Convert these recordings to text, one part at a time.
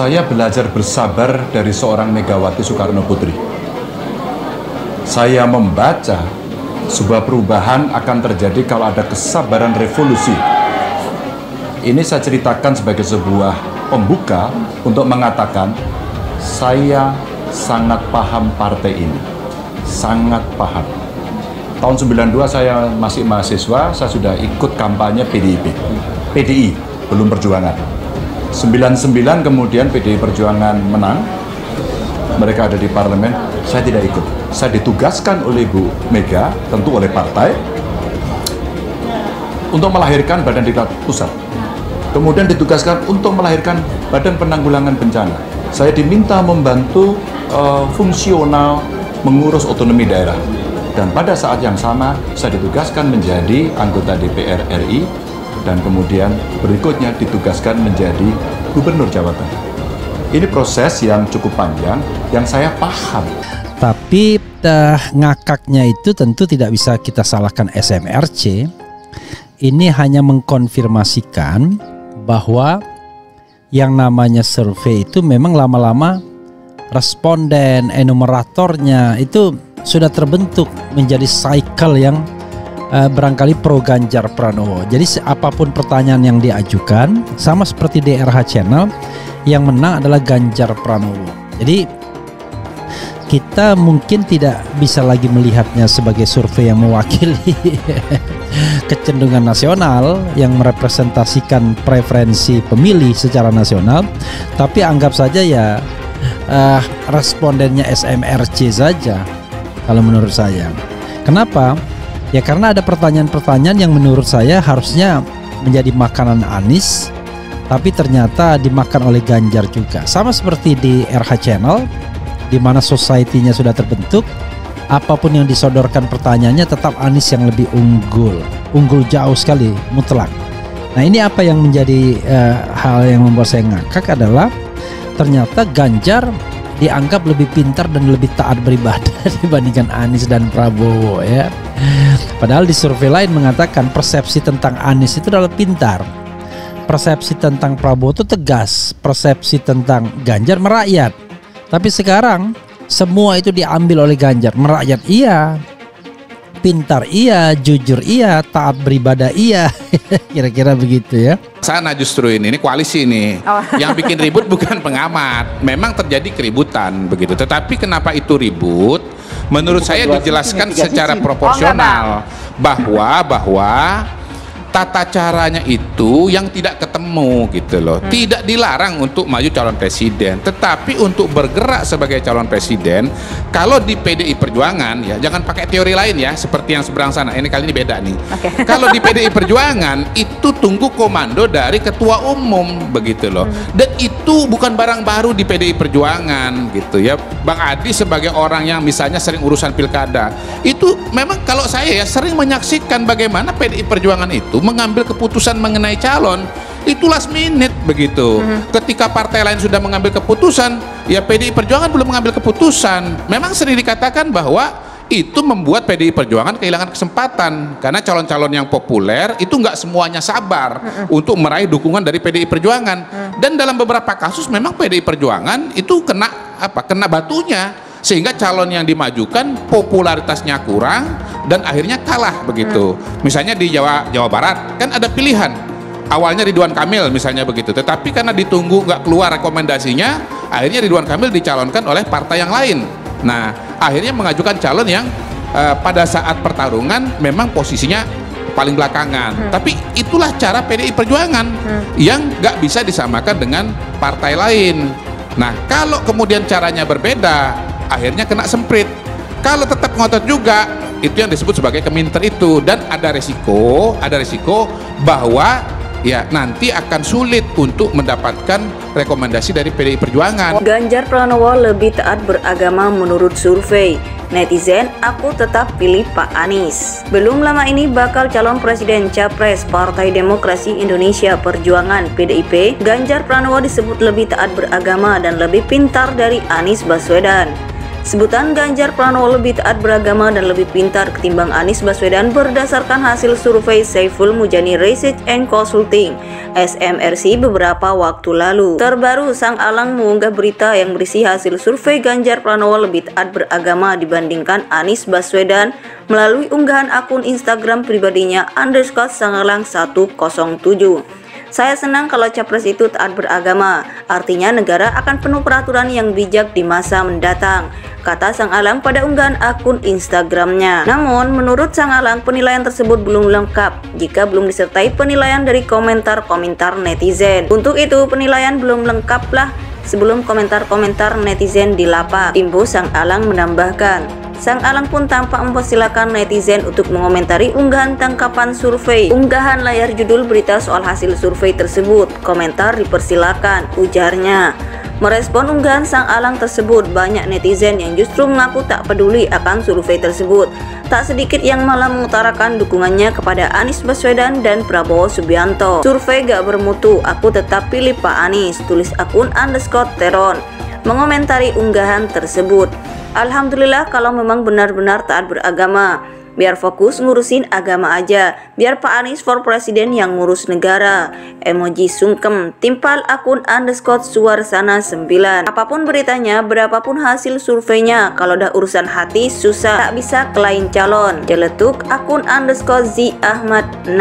Saya belajar bersabar dari seorang Megawati Soekarno Putri. Saya membaca sebuah perubahan akan terjadi kalau ada kesabaran revolusi. Ini saya ceritakan sebagai sebuah pembuka untuk mengatakan saya sangat paham partai ini, sangat paham. Tahun 92 saya masih mahasiswa, saya sudah ikut kampanye PDI, belum Perjuangan. 99 kemudian PDI Perjuangan menang, mereka ada di parlemen, saya tidak ikut. Saya ditugaskan oleh Bu Mega, tentu oleh partai, untuk melahirkan Badan Diklat Pusat. Kemudian ditugaskan untuk melahirkan Badan Penanggulangan Bencana. Saya diminta membantu fungsional mengurus otonomi daerah. Dan pada saat yang sama, saya ditugaskan menjadi anggota DPR RI, dan kemudian berikutnya ditugaskan menjadi Gubernur Jawa Tengah. Ini proses yang cukup panjang, yang saya paham. Tapi ngakaknya itu tentu tidak bisa kita salahkan SMRC. Ini hanya mengkonfirmasikan bahwa yang namanya survei itu memang lama-lama responden, enumeratornya itu sudah terbentuk menjadi cycle yang barangkali pro Ganjar Pranowo. Jadi apapun pertanyaan yang diajukan, sama seperti di RH Channel, yang menang adalah Ganjar Pranowo. Jadi kita mungkin tidak bisa lagi melihatnya sebagai survei yang mewakili kecenderungan nasional yang merepresentasikan preferensi pemilih secara nasional, tapi anggap saja ya respondennya SMRC saja kalau menurut saya. Kenapa? Ya karena ada pertanyaan-pertanyaan yang menurut saya harusnya menjadi makanan Anies, tapi ternyata dimakan oleh Ganjar juga. Sama seperti di RH Channel, di mana society-nya sudah terbentuk, apapun yang disodorkan pertanyaannya tetap Anies yang lebih unggul jauh sekali, mutlak. Nah ini apa yang menjadi hal yang membuat saya ngakak adalah ternyata Ganjar dianggap lebih pintar dan lebih taat beribadah dibandingkan Anies dan Prabowo ya. Padahal di survei lain mengatakan persepsi tentang Anies itu adalah pintar, persepsi tentang Prabowo itu tegas, persepsi tentang Ganjar merakyat. Tapi sekarang semua itu diambil oleh Ganjar. Merakyat iya, pintar iya, jujur iya, taat beribadah iya. Kira-kira begitu ya. Sana justru ini koalisi nih. Yang bikin ribut bukan pengamat. Memang terjadi keributan begitu. Tetapi kenapa itu ribut? Menurut saya dijelaskan secara proporsional bahwa tata caranya itu yang tidak ketemu gitu loh. Tidak dilarang untuk maju calon presiden, tetapi untuk bergerak sebagai calon presiden, kalau di PDI Perjuangan ya jangan pakai teori lain ya, seperti yang seberang sana. Ini kali ini beda nih. Kalau di PDI Perjuangan itu tunggu komando dari ketua umum begitu loh. Dan itu bukan barang baru di PDI Perjuangan gitu ya. Bang Adi sebagai orang yang misalnya sering urusan pilkada, itu memang kalau saya ya sering menyaksikan bagaimana PDI Perjuangan itu mengambil keputusan mengenai calon itu last minute begitu. Ketika partai lain sudah mengambil keputusan, ya PDI Perjuangan belum mengambil keputusan. Memang sering dikatakan bahwa itu membuat PDI Perjuangan kehilangan kesempatan karena calon-calon yang populer itu nggak semuanya sabar untuk meraih dukungan dari PDI Perjuangan. Dan dalam beberapa kasus memang PDI Perjuangan itu kena batunya, sehingga calon yang dimajukan popularitasnya kurang dan akhirnya kalah begitu. Misalnya di Jawa Barat kan ada pilihan, awalnya Ridwan Kamil misalnya begitu, tetapi karena ditunggu nggak keluar rekomendasinya, akhirnya Ridwan Kamil dicalonkan oleh partai yang lain. Nah akhirnya mengajukan calon yang pada saat pertarungan memang posisinya paling belakangan. Tapi itulah cara PDI Perjuangan yang nggak bisa disamakan dengan partai lain. Nah kalau kemudian caranya berbeda, akhirnya kena semprit. Kalau tetap ngotot juga, itu yang disebut sebagai keminter itu. Dan ada resiko bahwa ya nanti akan sulit untuk mendapatkan rekomendasi dari PDI Perjuangan. Ganjar Pranowo lebih taat beragama menurut survei. Netizen, aku tetap pilih Pak Anies. Belum lama ini bakal calon presiden capres Partai Demokrasi Indonesia Perjuangan PDIP, Ganjar Pranowo disebut lebih taat beragama dan lebih pintar dari Anies Baswedan. Sebutan Ganjar Pranowo lebih taat beragama dan lebih pintar ketimbang Anies Baswedan berdasarkan hasil survei Saiful Mujani Research and Consulting (SMRC) beberapa waktu lalu. Terbaru, Sang Alang mengunggah berita yang berisi hasil survei Ganjar Pranowo lebih taat beragama dibandingkan Anies Baswedan melalui unggahan akun Instagram pribadinya _sangalang107. Saya senang kalau capres itu taat beragama, artinya negara akan penuh peraturan yang bijak di masa mendatang, kata Sang Alang pada unggahan akun Instagramnya. Namun, menurut Sang Alang, penilaian tersebut belum lengkap jika belum disertai penilaian dari komentar-komentar netizen. Untuk itu, penilaian belum lengkaplah sebelum komentar-komentar netizen dilapak. Timbu Sang Alang menambahkan, Sang Alang pun tampak mempersilahkan netizen untuk mengomentari unggahan tangkapan survei. Unggahan layar judul berita soal hasil survei tersebut. Komentar dipersilakan, ujarnya. Merespon unggahan Sang Alang tersebut, banyak netizen yang justru mengaku tak peduli akan survei tersebut. Tak sedikit yang malah mengutarakan dukungannya kepada Anies Baswedan dan Prabowo Subianto. Survei gak bermutu, aku tetap pilih Pak Anies, tulis akun _teron mengomentari unggahan tersebut. Alhamdulillah kalau memang benar-benar taat beragama. Biar fokus ngurusin agama aja. Biar Pak Anies for Presiden yang ngurus negara. Emoji sungkem. Timpal akun _suarsana9. Apapun beritanya, berapapun hasil surveinya, kalau udah urusan hati susah, tak bisa ke lain calon. Jeletuk akun _ziahmad6.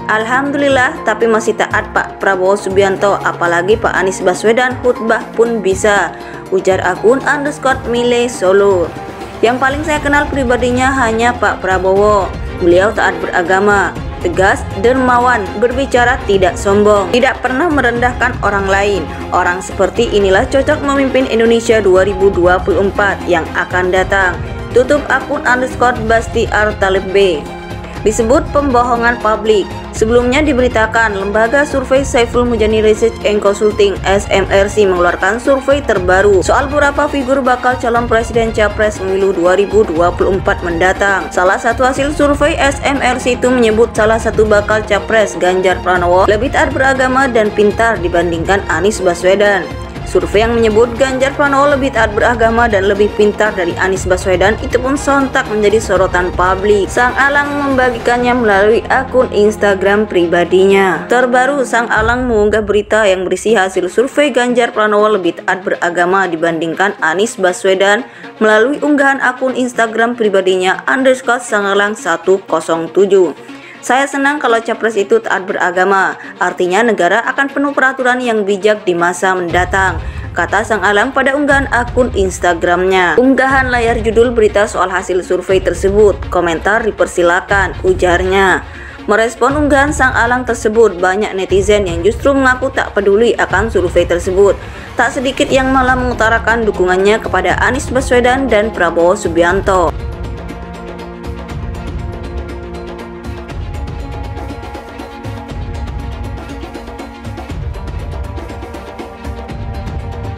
Alhamdulillah, tapi masih taat Pak Prabowo Subianto, apalagi Pak Anies Baswedan khutbah pun bisa, ujar akun _mile solo. Yang paling saya kenal pribadinya hanya Pak Prabowo. Beliau taat beragama, tegas, dermawan, berbicara tidak sombong, tidak pernah merendahkan orang lain. Orang seperti inilah cocok memimpin Indonesia 2024 yang akan datang. Tutup akun _bastiartalib. Disebut pembohongan publik. Sebelumnya diberitakan lembaga survei Saiful Mujani Research and Consulting (SMRC) mengeluarkan survei terbaru soal beberapa figur bakal calon presiden capres pemilu 2024 mendatang. Salah satu hasil survei SMRC itu menyebut salah satu bakal capres, Ganjar Pranowo, lebih taat beragama dan pintar dibandingkan Anies Baswedan. Survei yang menyebut Ganjar Pranowo lebih taat beragama dan lebih pintar dari Anies Baswedan itu pun sontak menjadi sorotan publik. Sang Alang membagikannya melalui akun Instagram pribadinya. Terbaru, Sang Alang mengunggah berita yang berisi hasil survei Ganjar Pranowo lebih taat beragama dibandingkan Anies Baswedan melalui unggahan akun Instagram pribadinya _sangalang107. Saya senang kalau capres itu taat beragama, artinya negara akan penuh peraturan yang bijak di masa mendatang, kata Sang Alang pada unggahan akun Instagramnya. Unggahan layar judul berita soal hasil survei tersebut. Komentar dipersilakan, ujarnya. Merespon unggahan Sang Alang tersebut, banyak netizen yang justru mengaku tak peduli akan survei tersebut. Tak sedikit yang malah mengutarakan dukungannya kepada Anies Baswedan dan Prabowo Subianto.